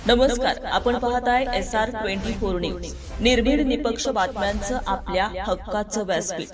नमस्कार, आपण पाहताय SR24 न्यूज. निर्भीड निपक्ष बातम्यांचं आपल्या हक्काचं व्यासपीठ.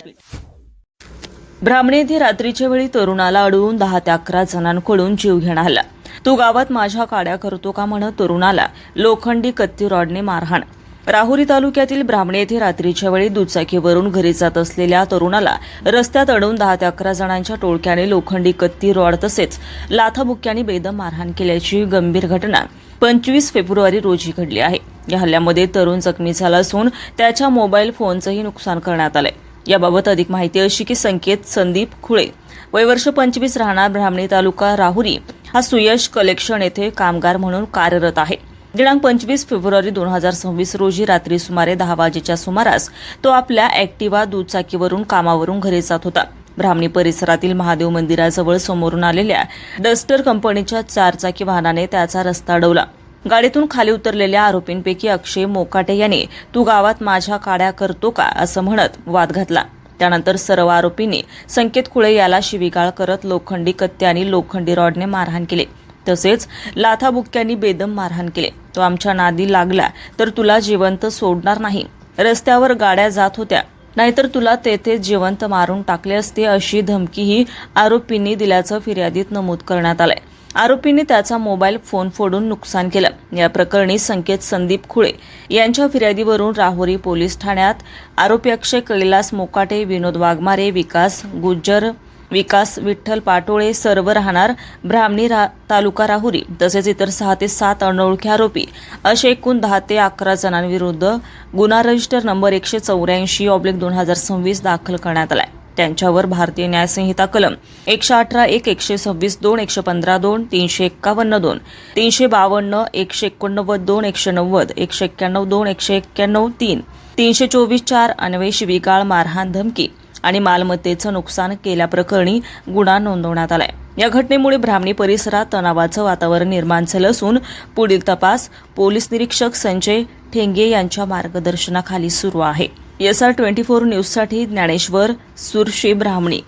ब्राह्मणी येथे रात्रीच्या वेळी तरुणाला अडवून 10 ते 11 जणांकडून जीवघेणा हल्ला. तू गावात माझ्या काड्या करतो का म्हणत तरुणाला लोखंडी कत्ती रॉडने मारहाण. राहुरी तालुक्यातील ब्राह्मणी येथे रात्रीच्या वेळी दुचाकीवरून घरी जात असलेल्या तरुणाला रस्त्यात अडवून 10 ते 11 जणांच्या टोळक्याने लोखंडी कत्ती रॉड तसेच लाथाबुक्क्यांनी बेदम मारहाण केल्याची गंभीर घटना 25 फेब्रुवारी रोजी घडली आहे. या हल्ल्यामध्ये तरुण जखमी झाला असून त्याच्या मोबाईल फोनचंही नुकसान करण्यात आलंय. याबाबत अधिक माहिती अशी की संकेत संदीप खुळे, वय वर्ष 25, राहणार ब्राह्मणी तालुका राहुरी, हा सुयश कलेक्शन येथे कामगार म्हणून कार्यरत आहे. दिनांक 25 फेब्रुवारी 2026 रोजी रात्री सुमारे 10 वाजेच्या सुमारास तो आपल्या ॲक्टिवा दुचाकीवरून कामावरून घरी जात होता. ब्राह्मणी परिसरातील महादेव मंदिराजवळ समोरून आलेल्या डस्टर कंपनीच्या 4 चाकी वाहनाने त्याचा रस्ता अडवला. गाडीतून खाली उतरलेल्या आरोपींपैकी अक्षय मोकाटे याने तू गावात माझ्या काड्या करतो का असं म्हणत वाद घातला. त्यानंतर सर्व आरोपींनी संकेत खुळे याला शिवीगाळ करत लोखंडी कत्ती आणि लोखंडी रॉडने मारहाण केले. तसेच लाथाबुक्क्यांनी बेदम मारहाण केले. तो आमच्या नादी लागला तर तुला जिवंत सोडणार नाही. रस्त्यावर गाड्या जात होत्या, नाहीतर तुला तेथे जिवंत मारून टाकले असते, अशी धमकीही आरोपींनी दिल्याचं फिर्यादीत नमूद करण्यात आलंय. आरोपींनी त्याचा मोबाईल फोन फोडून नुकसान केलं. या प्रकरणी संकेत संदीप खुळे यांच्या फिर्यादीवरून राहुरी पोलीस ठाण्यात आरोपी अक्षय कैलास मोकाटे, विनोद वाघमारे, विकास गुज्जर, विकास विठ्ठल पाटोळे सर्व राहणार ब्राह्मणी तालुका राहुरी तसेच इतर 6 ते 7 अनोळखी आरोपी असे एकूण 10 ते 11 जणांविरुद्ध गुन्हा रजिस्टर नंबर 184/2026 दाखल करण्यात आलाय. त्यांच्यावर भारतीय न्याय संहिता कलम 118(1), 126(2), 115(2), 351(2), 352, 189(2), 190, 191(2), 191(3), 324(4) अन्वये शिवीगाळ, मारहाण, धमकी आणि मालमत्तेचं नुकसान केल्याप्रकरणी गुन्हा नोंदवण्यात आलाय. या घटनेमुळे ब्राह्मणी परिसरात तणावाचं वातावरण निर्माण झालं असून पुढील तपास पोलीस निरीक्षक संजय ठेंगे यांच्या मार्गदर्शनाखाली सुरू आहे. SR24 न्यूजसाठी ज्ञानेश्वर सुरशी, ब्राह्मणी.